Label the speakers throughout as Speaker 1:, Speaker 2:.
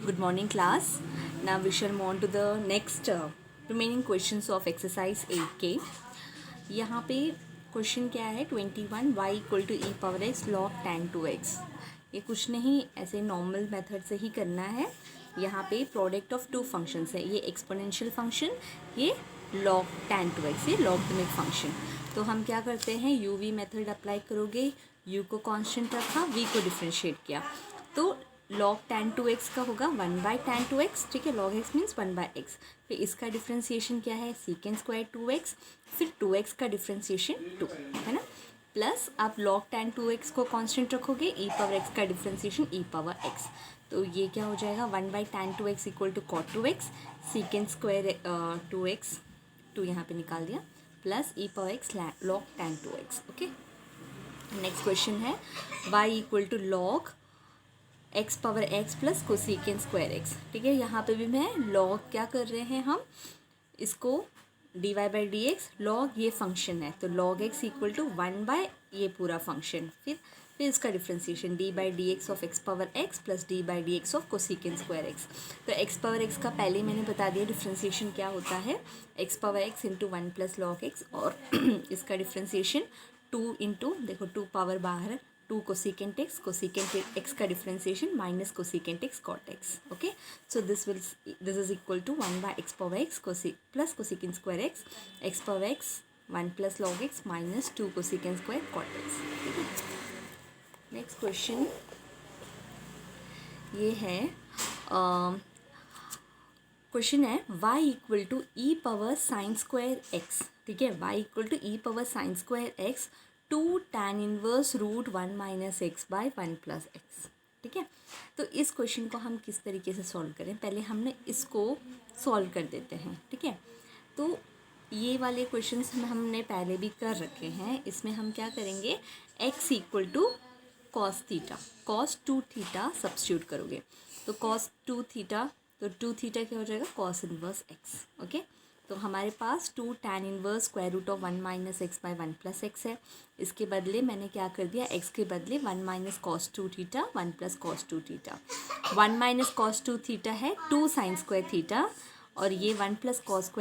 Speaker 1: Good morning, class. Now we shall move on to the next remaining questions of exercise 8K. यहाँ पे question क्या है 21 y equal to e power x log tan 2x. ये कुछ नहीं, ऐसे normal method से ही करना है. यहाँ पे प्रोडक्ट ऑफ टू फंक्शंस है, ये एक्सपोनेंशियल फंक्शन, ये लॉग tan 2x, ये लॉगरिथमिक फंक्शन. तो हम क्या करते हैं, यू वी मेथड अप्लाई करोगे, u को कांस्टेंट रखा, v को डिफ्रेंशिएट किया, तो log tan 2x का होगा 1/tan 2x. ठीक है, log x मीन्स 1/x. फिर इसका डिफ्रेंसिएशन क्या है, सीकेंड स्क्वायर 2x, फिर 2x का डिफ्रेंसिएशन 2 है ना, प्लस आप log tan 2x को कांस्टेंट रखोगे, e पावर x का डिफ्रेंसिएशन e पावर x. तो ये क्या हो जाएगा, 1/tan 2x equal to cot 2x, secant square 2x, 2 यहाँ पे निकाल दिया, plus e power x log tan 2x. Okay, next question है y equal to log x power x plus cosecant square x. ठीक है, यहाँ पे भी मैं log क्या कर रहे हैं, हम इसको dy/dx log ये फंक्शन है, तो log x इक्वल टू 1 ये पूरा फंक्शन, फिर इसका differentiation d/dx of x power x plus d/dx of cosecant square x. तो x पावर x का पहले ही मैंने बता दिया डिफ्रेंसिएशन क्या होता है, x power x into 1 plus log x, और इसका डिफ्रेंसिएशन 2 इंटू, देखो 2 पावर बाहर, 2 कोसिकेंट x का differentiation minus cosecant x cot x. Okay, so this is equal to 1/x power x plus cosecant square x power x 1 plus log x minus 2 cosecant square cot x. ठीक है, next question ये है, question है y equal to e power sine square x. ठीक है, y equal to e power sine square x 2 tan inverse root 1 minus x by 1 plus x. ठीक है, तो इस क्वेश्चन को हम किस तरीके से सॉल्व करें, पहले हमने इसको सॉल्व कर देते हैं. ठीक है, तो ये वाले क्वेश्चंस हमने पहले भी कर रखे हैं. इसमें हम क्या करेंगे, x equal to cos theta, cos 2 theta substitute करोगे, तो कॉस 2 थीटा, तो 2 थीटा क्या हो जाएगा, कॉस इनवर्स x. ओके, तो हमारे पास 2 tan inverse square root of 1 minus x by 1 plus x है. इसके बदले मैंने क्या कर दिया, x के बदले 1 minus cos 2 theta 1 plus cos 2 theta. 1 minus cos 2 theta है 2 साइन स्क्वायर थीटा, और ये 1 plus cos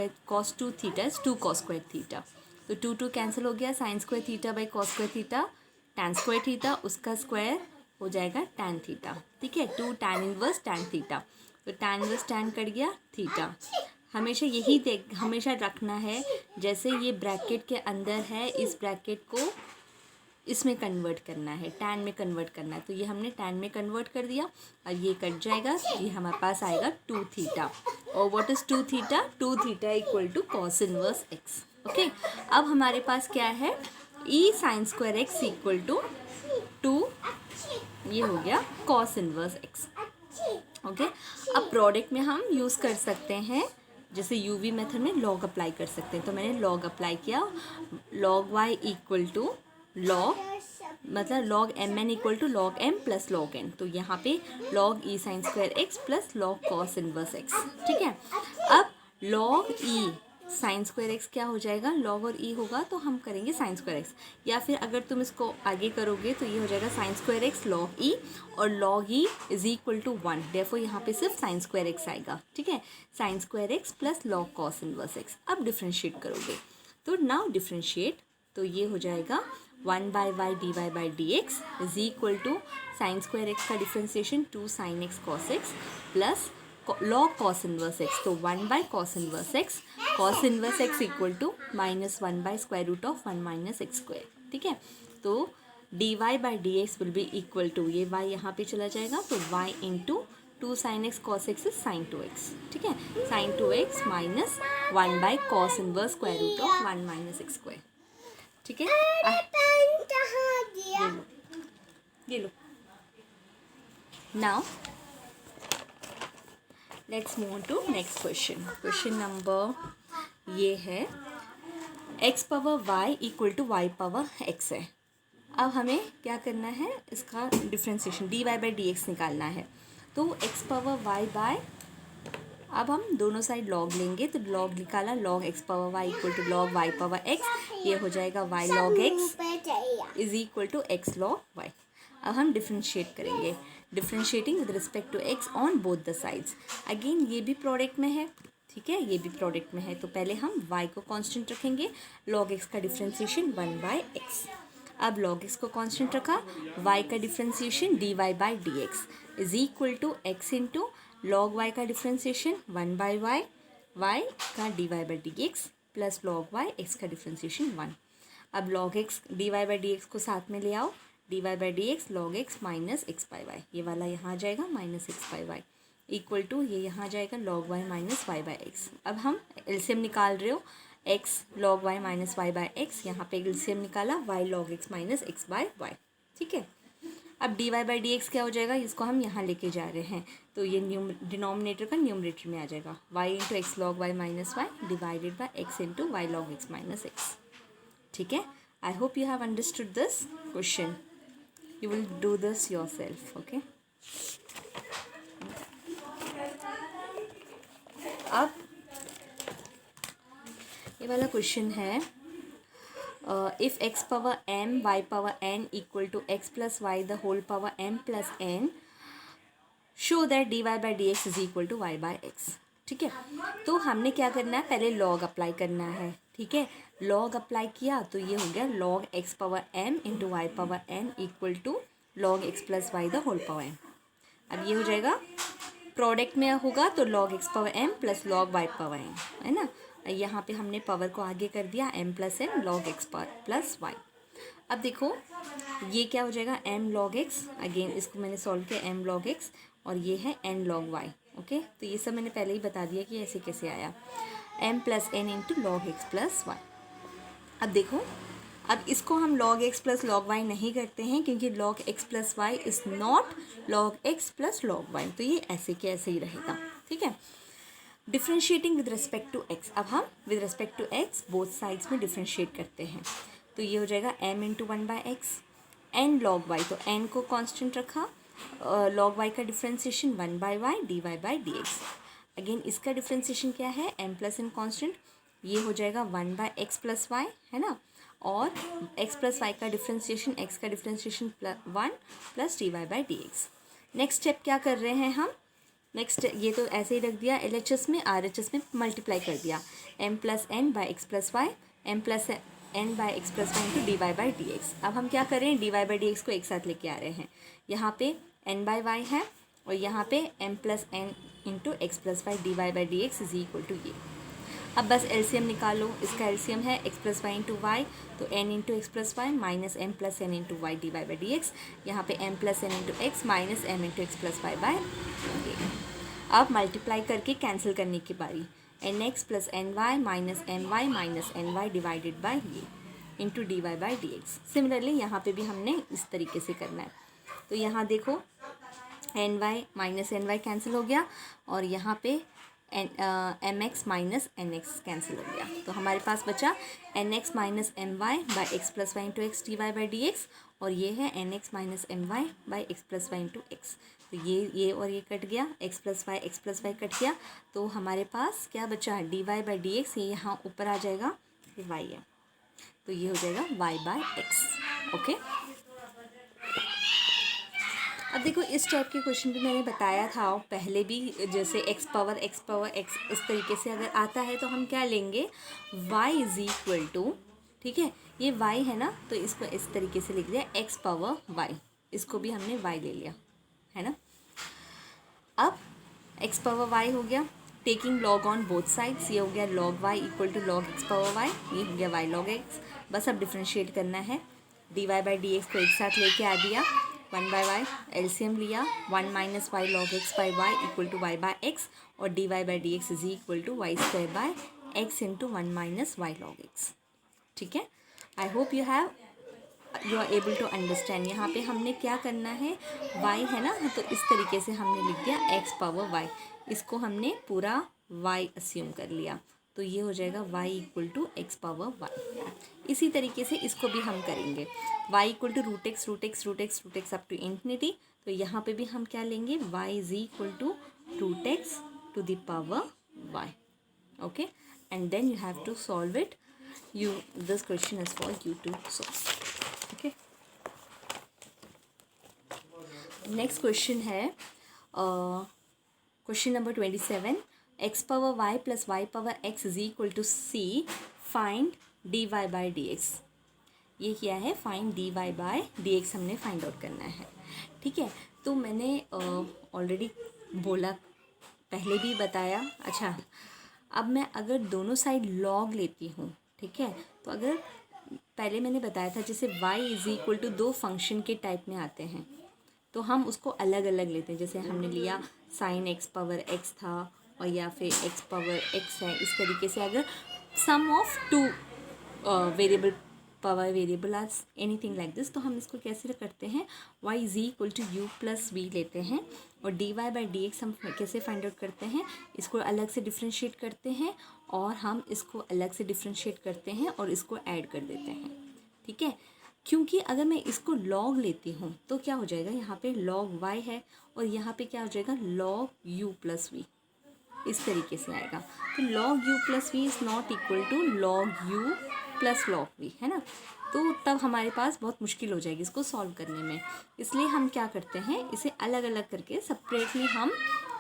Speaker 1: 2 theta is 2 cos square theta. तो 2 कैंसिल हो गया, sine square theta by cos square theta, tan square theta, उसका square हो जाएगा tan theta. ठीक है, 2 tan इनवर्स tan थीटा, तो tan इनवर्स tan कट गया थीटा. हमेशा यही हमेशा रखना है, जैसे ये ब्रैकेट के अंदर है, इस ब्रैकेट को इसमें कन्वर्ट करना है, टैन में कन्वर्ट करना है. तो ये हमने टैन में कन्वर्ट कर दिया, और ये कट जाएगा, ये हमारे पास आएगा 2 थीटा. और what is 2 theta, 2 theta equal to cos inverse x. Okay, अब हमारे पास क्या है, e sine square x equal to 2, ये हो गया कॉस इनवर्स एक्स. ओके, अब प्रोडक्ट में हम यूज़ कर सकते हैं, जैसे यू वी मेथड में लॉग अप्लाई कर सकते हैं. तो मैंने लॉग अप्लाई किया, log y equal to log, मतलब log m n equal to log M plus log n. तो यहाँ पे log e sine square x plus log cos inverse x. ठीक है, अब log e sine square x क्या हो जाएगा, लॉग और ई होगा तो हम करेंगे साइन स्क्वायर एक्स, या फिर अगर तुम इसको आगे करोगे तो ये हो जाएगा sine square x log e, और log e is equal to 1. Therefore यहाँ पे सिर्फ साइन स्क्वायर एक्स आएगा. ठीक है, sine square x plus log cos inverse x. अब डिफ्रेंशिएट करोगे, तो नाउ डिफ्रेंशिएट, तो ये हो जाएगा 1/y dy/dx is equal to sine square x का differentiation 2 sine x cos x plus log cos inverse x, तो 1 cos inverse x, cos inverse x equal to minus 1 square root of 1 minus x square. ठीक है, तो dy/dx will be equal to, ये y यहाँ पे चला जाएगा, तो y into 2 sine x cos x is sine 2x. ठीक है, sine 2x minus 1 cos inverse square root of 1 minus x square. ठीक है, ये लो. Now let's move to next question. Question number ये है, x power y equal to y power x है. अब हमें क्या करना है, इसका डिफ्रेंसिएशन dy/dx निकालना है. तो x पावर y बाय, अब हम दोनों साइड लॉग लेंगे, तो लॉग निकाला, log x power y equal to log y power x, ये हो जाएगा y log x is equal to x log y. अब हम डिफ्रेंशिएट करेंगे, differentiating with respect to x on both the sides. Again ये भी product में है, ठीक है, ये भी प्रोडक्ट में है, तो पहले हम y को कांस्टेंट रखेंगे, log x का डिफ्रेंशिएशन 1/x। अब log x को कांस्टेंट रखा, y का differentiation dy/dx is equal to x into log y का डिफ्रेंशिएशन 1/y, y का dy/dx plus log y x का डिफ्रेंशिएशन 1। अब log x dy/dx को साथ में ले आओ, dy/dx log x minus x/y, ये वाला यहाँ आ जाएगा माइनस x/y इक्वल टू ये यहाँ आ जाएगा log y माइनस y/x। अब हम एलसीएम निकाल रहे हो, x log y minus y/x, यहाँ पे एलसीएम निकाला y log x minus x/y, ठीक है। अब dy/dx क्या हो जाएगा, इसको हम यहाँ लेके जा रहे हैं, तो ये डिनोमिनेटर का न्यूमरेटर में आ जाएगा, y into x log y minus y divided by x into y log x minus x, ठीक है। I hope you have understood this question, you will do this yourself, okay. अब ये वाला question है, if x power m y power n equal to x plus y the whole power m plus n, show that dy by dx is equal to y by x, ठीक है। तो हमने क्या करना है, पहले log अप्लाई करना है, ठीक है। log अप्लाई किया तो ये हो गया log x power m into y power n equal to log x plus y the whole power n। अब ये हो जाएगा, प्रोडक्ट में होगा तो log x power m plus log y power n, है ना। यहाँ पे हमने पावर को आगे कर दिया m plus n log x plus y। अब देखो ये क्या हो जाएगा, m log x, अगेन इसको मैंने सॉल्व किया m log x, और ये है n log y, ओके। तो ये सब मैंने पहले ही बता दिया कि ऐसे कैसे आया, m plus n into log x plus y। अब देखो, अब इसको हम log x plus log y नहीं करते हैं, क्योंकि log x plus y is not log x plus log y, तो ये ऐसे के ऐसे ही रहेगा, ठीक है। Differentiating with respect to x, अब हम with respect to x both sides में डिफ्रेंशिएट करते हैं, तो ये हो जाएगा m into 1/x, n log y, तो n को कांस्टेंट रखा, log y का डिफ्रेंशिएशन 1/y dy/dx। अगेन इसका डिफ्रेंशिएशन क्या है, m प्लस n कांस्टेंट, ये हो जाएगा 1/x प्लस y, है ना, और x प्लस y का डिफ्रेंशिएशन, x का differentiation 1 plus dy/dx। Next step क्या कर रहे हैं हम, नेक्स्ट ये तो ऐसे ही रख दिया, LHS में RHS में मल्टीप्लाई कर दिया, m plus n by x plus y, m plus n by x plus y into dy/dx। अब हम क्या कर रहे हैं, dy/dx को एक साथ लेके आ रहे हैं, यहाँ पे n/y है और यहाँ पे m plus n into x plus y dy/dx is equal to ये। अब बस एलसीएम निकालो, इसका एलसीएम है x plus y into y, तो n into x plus y minus m plus n into y dy/dx, यहाँ पे m plus n into x minus m into x plus y by. अब multiply करके cancel करने की बारी, nx plus ny minus my minus ny divided bye ये into dy/dx। Similarly यहाँ पे भी हमने इस तरीके से करना है, तो यहाँ देखो ny माइनस ny कैंसिल हो गया, और यहाँ पे mx माइनस nx कैंसिल हो गया, तो हमारे पास बचा nx minus my by x plus y into x dy/dx, और ये है nx minus my by x plus y into x. तो ये और ये कट गया, x प्लस वाई कट गया, तो हमारे पास क्या बचा, dy/dx, ये यहाँ ऊपर आ जाएगा, ये y है, तो ये हो जाएगा y/x, ओके। अब देखो इस टाइप के क्वेश्चन भी मैंने बताया था पहले भी, जैसे x पावर x इस तरीके से अगर आता है तो हम क्या लेंगे, y इज इक्वल टू, ठीक है, ये y है ना, तो इसको इस तरीके से लिख दिया x पावर y, इसको भी हमने y ले लिया, है ना। अब x पावर y हो गया, taking log on both sides, ये हो गया log y equal to log x power y, ये हो गया y log x। बस अब डिफ्रेंशिएट करना है, dy/dx को एक साथ लेके आ दिया, 1/y एलसीएम लिया, 1 minus y log x by y equal to y by x, और dy/dx is equal to y square by x into 1 minus y log x, ठीक है। I hope you are able to understand. यहाँ पे हमने क्या करना है, y है ना, तो इस तरीके से हमने लिख दिया x पावर y, इसको हमने पूरा y अस्यूम कर लिया, तो ये हो जाएगा y equal to x power y। इसी तरीके से इसको भी हम करेंगे, y equal to root x up to infinity, तो यहाँ पे भी हम क्या लेंगे, y is equal to root x to the power y, okay, and then you have to solve it, this question is for you to solve, okay. Next question है question number 27, x power y plus y power x is equal to c, find dy by d x. ये क्या है, find dy by d x हमने find out करना है। ठीक है, तो मैंने ऑलरेडी बोला, पहले भी बताया। अच्छा, अब मैं अगर दोनों साइड लॉग लेती हूँ, ठीक है, तो अगर पहले मैंने बताया था जैसे y इज इक्वल टू दो फंक्शन के टाइप में आते हैं, तो हम उसको अलग अलग लेते हैं। जैसे हमने लिया साइन एक्स पावर एक्स था, और या फिर एक्स पावर एक्स है। इस तरीके से अगर sum of two variable power variable आज एनीथिंग लाइक दिस, तो हम इसको कैसे करते हैं, y is equal to u plus v लेते हैं, और dy बाई डी एक्स हम कैसे फाइंड आउट करते हैं, इसको अलग से डिफ्रेंशिएट करते हैं, और हम इसको अलग से डिफ्रेंशिएट करते हैं और इसको ऐड कर देते हैं। ठीक है, क्योंकि अगर मैं इसको लॉग लेती हूँ तो क्या हो जाएगा, यहाँ पे लॉग y है और यहाँ पे क्या हो जाएगा, लॉग u प्लस वी। इस तरीके से आएगा। तो log u plus v is not equal to log u plus log v, है ना। तो तब हमारे पास बहुत मुश्किल हो जाएगी इसको सॉल्व करने में। इसलिए हम क्या करते हैं, इसे अलग अलग करके सेपरेटली हम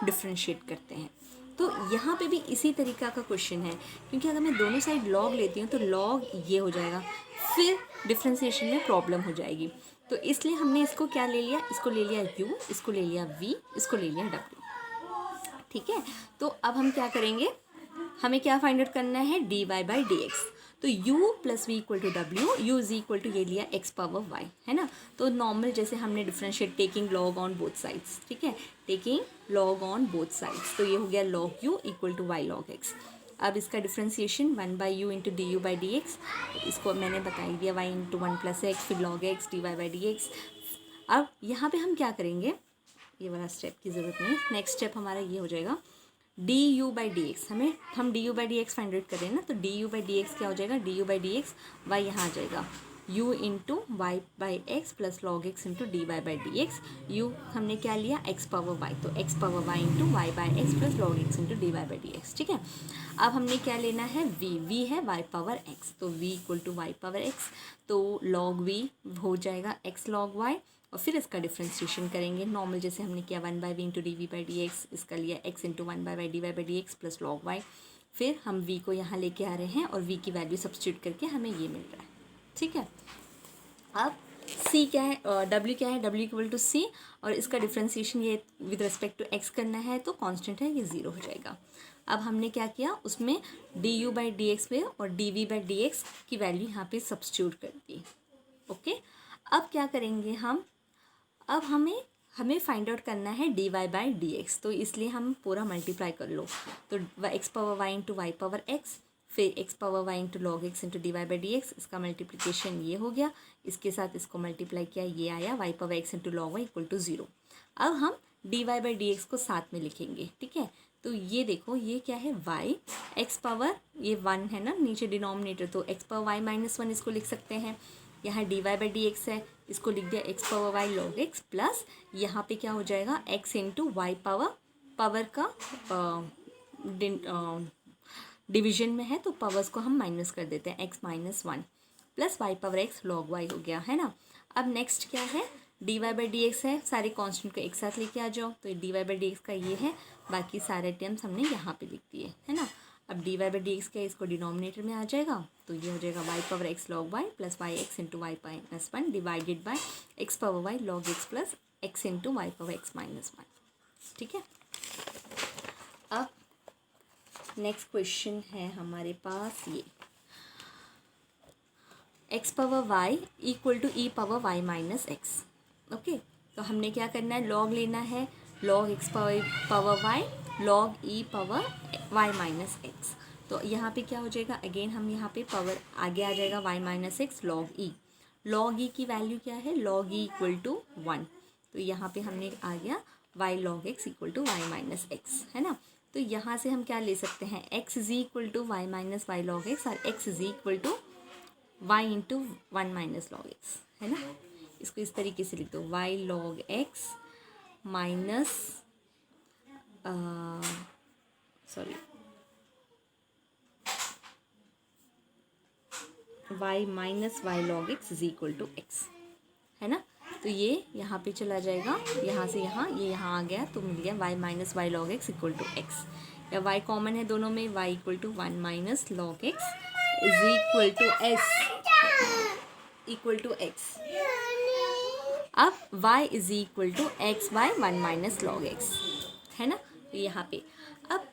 Speaker 1: डिफ्रेंशिएट करते हैं। तो यहाँ पे भी इसी तरीका का क्वेश्चन है, क्योंकि अगर मैं दोनों साइड लॉग लेती हूँ तो लॉग ये हो जाएगा, फिर डिफ्रेंशिएशन में प्रॉब्लम हो जाएगी। तो इसलिए हमने इसको क्या ले लिया, इसको ले लिया u, इसको ले लिया v, इसको ले लिया w। ठीक है, तो अब हम क्या करेंगे, हमें क्या फाइंड आउट करना है, dy बाई डी एक्स। तो u plus v equal to डब्ल्यू, यू इज इक्वल टू ये लिया x पावर y, है ना। तो नॉर्मल जैसे हमने differentiate taking log on both sides, ठीक है, taking log on both sides, तो ये हो गया log u equal to y log x। अब इसका differentiation 1 by u into d u by d x, इसको मैंने बता ही दिया, y इंटू 1 प्लस एक्स, फिर log x dy by d x. अब यहाँ पे हम क्या करेंगे, ये वाला स्टेप की ज़रूरत नहीं है। नेक्स्ट स्टेप हमारा ये हो जाएगा d u by d x. हम d u by d x find out करें ना, तो d u by d x क्या हो जाएगा, d u by d x y यहाँ आ जाएगा, u into y by x plus log x into d y by d x. U हमने क्या लिया, एक्स पावर वाई, तो x power y into y by x plus log x into d y by d x. ठीक है, अब हमने क्या लेना है, v है वाई पावर एक्स, तो v equal to y power x, तो लॉग v हो जाएगा x लॉग y, और फिर इसका डिफ्रेंशिएशन करेंगे नॉर्मल जैसे हमने किया 1 by v into d v by d x, इसका लिया x into 1 by d y by d x plus log y। फिर हम v को यहाँ लेके आ रहे हैं और v की वैल्यू सब्स्टिट्यूट करके हमें ये मिल रहा है। ठीक है, अब c क्या है, w क्या है, w इक्वल टू c, और इसका डिफ्रेंशिएशन ये विद रिस्पेक्ट टू x करना है, तो कांस्टेंट है, ये 0 हो जाएगा। अब हमने क्या किया, उसमें d u by d x पे और d v by d x की वैल्यू यहाँ पे सब्स्टिट्यूट कर दी। ओके, अब क्या करेंगे हम, अब हमें फाइंड आउट करना है d y by d x, तो इसलिए हम पूरा मल्टीप्लाई कर लो, तो x power y into y power x, फिर x power y into log x into d y by d x, इसका मल्टीप्लिकेशन ये हो गया, इसके साथ इसको मल्टीप्लाई किया, ये आया y power x into log y equal to 0। अब हम d y by d x को साथ में लिखेंगे। ठीक है, तो ये देखो, ये क्या है, y, एक्स पावर ये 1 है ना नीचे डिनोमिनेटर, तो एक्स पावर वाई माइनस 1 इसको लिख सकते हैं। यहाँ d y by d x है, इसको लिख दिया x power y log x, plus यहाँ पे क्या हो जाएगा, एक्स इंटू वाई पावर का डिवीजन में है, तो पावर्स को हम माइनस कर देते हैं, x minus 1 plus y power x log y हो गया, है ना। अब नेक्स्ट क्या है, d y by d x है, सारे कांस्टेंट को एक साथ लेके आ जाओ, तो d y by d x का ये है, बाकी सारे टर्म्स हमने यहाँ पे लिख दिए, है ना। अब d y by d x का इसको डिनोमिनेटर में आ जाएगा, तो ये हो जाएगा y power x log y plus y x into y minus 1 divided by x power y log x plus x into y power x minus 1। ठीक है, अब नेक्स्ट क्वेश्चन है हमारे पास ये, x power y equal to e power y minus x. Okay, तो हमने क्या करना है, लॉग लेना है, log x power y log e power y minus x. तो यहाँ पे क्या हो जाएगा, अगेन हम यहाँ पे पावर आगे आ जाएगा वाई माइनस एक्स लॉग ई की वैल्यू क्या है, लॉग ई इक्वल टू 1, तो यहाँ पे हमने आ गया y log x equal to y minus x, है ना। तो यहाँ से हम क्या ले सकते हैं, x is equal to y minus y log x, और x is equal to y into 1 minus log x, है ना। इसको इस तरीके से लिख दो, y log x minus y minus y log x is equal to x, है ना। तो ये यहाँ पे चला जाएगा, यहाँ से यहाँ, ये यहाँ आ गया, तो मिल गया y minus y log x equal to x, या y कॉमन है दोनों में, y equal to 1 minus log x is equal to x. अब y is equal to x by 1 minus log x, है ना। तो यहाँ पे अब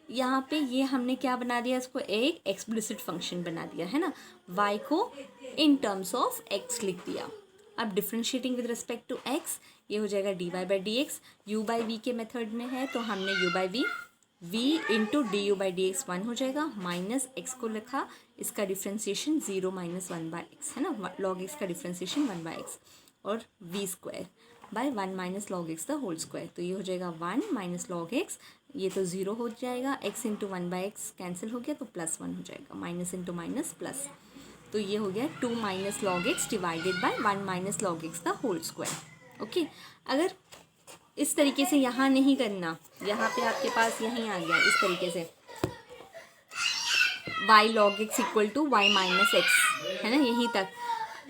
Speaker 1: यहाँ पे ये हमने क्या बना दिया, इसको एक एक्सप्लिसिट फंक्शन बना दिया, है ना। y को इन टर्म्स ऑफ x लिख दिया। अब differentiating with respect to x, ये हो जाएगा dy by d x, u by v के मेथड में है तो हमने u by v, v into d u by d x 1 हो जाएगा, माइनस x को लिखा, इसका डिफ्रेंशिएशन 0 माइनस 1 बाई एक्स, है ना, लॉग एक्स का डिफ्रेंशिएशन 1 बाई एक्स, और v square by 1 minus log x the whole square, तो ये हो जाएगा 1 माइनस लॉग एक्स, ये तो 0 हो जाएगा, x into 1 by x cancel हो गया तो प्लस 1 हो जाएगा, माइनस इंटू माइनस प्लस, तो ये हो गया 2 minus log x divided by 1 minus log x the whole square. Okay, अगर इस तरीके से यहाँ नहीं करना, यहाँ पे आपके पास यहीं आ गया इस तरीके से y log x equal to y minus x, है ना, यहीं तक,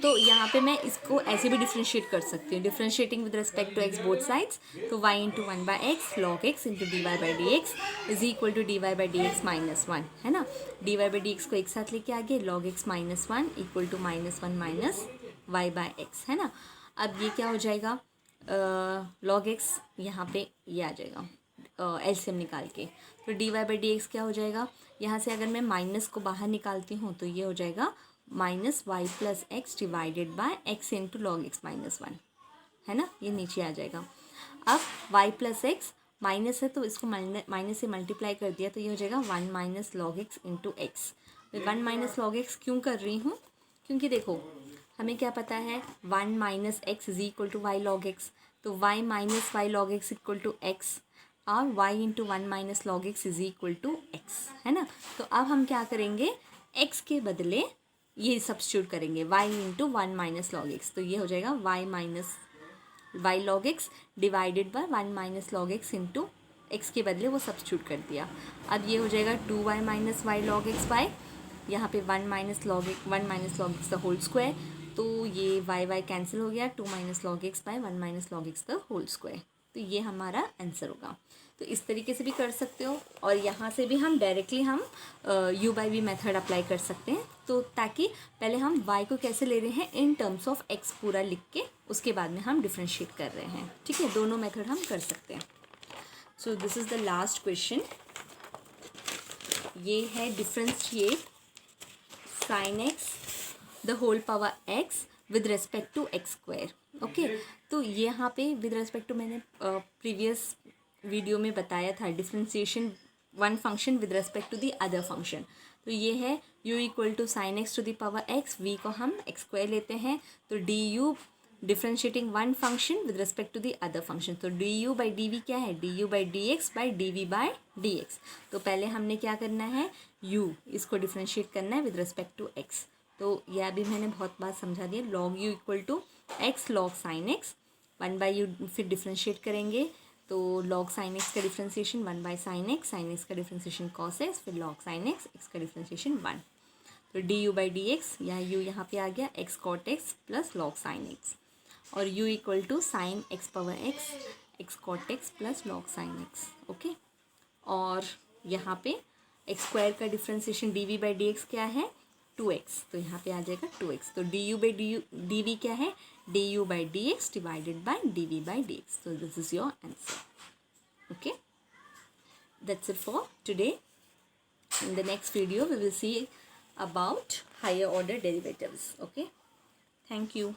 Speaker 1: तो यहाँ पे मैं इसको ऐसे भी डिफ्रेंशिएट कर सकती हूँ, differentiating with respect to x both sides, तो y into 1 by x log x into d y by d x is equal to d y by d x minus 1, है ना। D y by d x को एक साथ लेके आ गए, log x minus 1 equal to minus 1 minus y by x, है ना। अब ये क्या हो जाएगा, लॉग एक्स यहाँ पे ये आ जाएगा एलसीएम निकाल के, तो d y by d x क्या हो जाएगा, यहाँ से अगर मैं माइनस को बाहर निकालती हूँ तो ये हो जाएगा minus y plus x divided by x into log x minus 1, है ना, ये नीचे आ जाएगा। अब y प्लस एक्स माइनस है तो इसको माइनस से मल्टीप्लाई कर दिया तो ये हो जाएगा 1 minus log x into x. 1 minus log x क्यों कर रही हूँ, क्योंकि देखो हमें क्या पता है 1 minus x is equal to y log x, तो y minus y log x equal to x, और y into 1 minus log x is equal to x, है ना। तो अब हम क्या करेंगे, x के बदले ये सब्स्टिट्यूट करेंगे y into 1 minus log x, तो ये हो जाएगा y minus y log x divided by 1 minus log x into x के बदले वो सब्स्टिट्यूट कर दिया। अब ये हो जाएगा 2y minus y log x by यहाँ पे 1 minus log x the whole square, तो ये y कैंसिल हो गया, 2 minus log x by 1 minus log x the whole square, तो ये हमारा आंसर होगा। तो इस तरीके से भी कर सकते हो, और यहाँ से भी हम डायरेक्टली हम u by v method apply कर सकते हैं, तो ताकि पहले हम y को कैसे ले रहे हैं इन टर्म्स ऑफ x पूरा लिख के उसके बाद में हम डिफ्रेंशिएट कर रहे हैं, ठीक है, दोनों मेथड हम कर सकते हैं। So this is the last question, ये है differentiate sine x the whole power x with respect to x square. Okay, तो यहाँ पे विद रेस्पेक्ट टू मैंने प्रीवियस वीडियो में बताया था differentiation one function with respect to the other function, तो ये है u equal to sine x to the power x, v को हम एक्स स्क्वायर लेते हैं, तो d u differentiating one function with respect to the other function, तो d u by d v क्या है, d u by d x by d v by d x. तो पहले हमने क्या करना है, u इसको डिफ्रेंशिएट करना है विद रेस्पेक्ट टू x, तो यह भी मैंने बहुत बार समझा दिया, log u equal to x log sine x, 1 by u फिर डिफ्रेंशिएट करेंगे, तो लॉग साइन एक्स का डिफ्रेंशिएशन 1 बाई साइन एक्स का डिफ्रेंशिएशन कॉस एक्स, फिर लॉग साइन एक्स का डिफ्रेंशिएशन 1, तो d u by d x, यहाँ यू यहाँ पे आ गया x cot x plus log sine x, और u equal to sine x power x cot x plus log sine x. Okay, और यहाँ पे एक्स स्क्वायर का differentiation d v by d x क्या है 2x, तो यहाँ पे आ जाएगा 2x, तो d u by d v क्या है, d u by d x divided by d v by d x, तो this is your answer. Okay, that's it for today. In the next video we will see about higher order derivatives. Okay, thank you.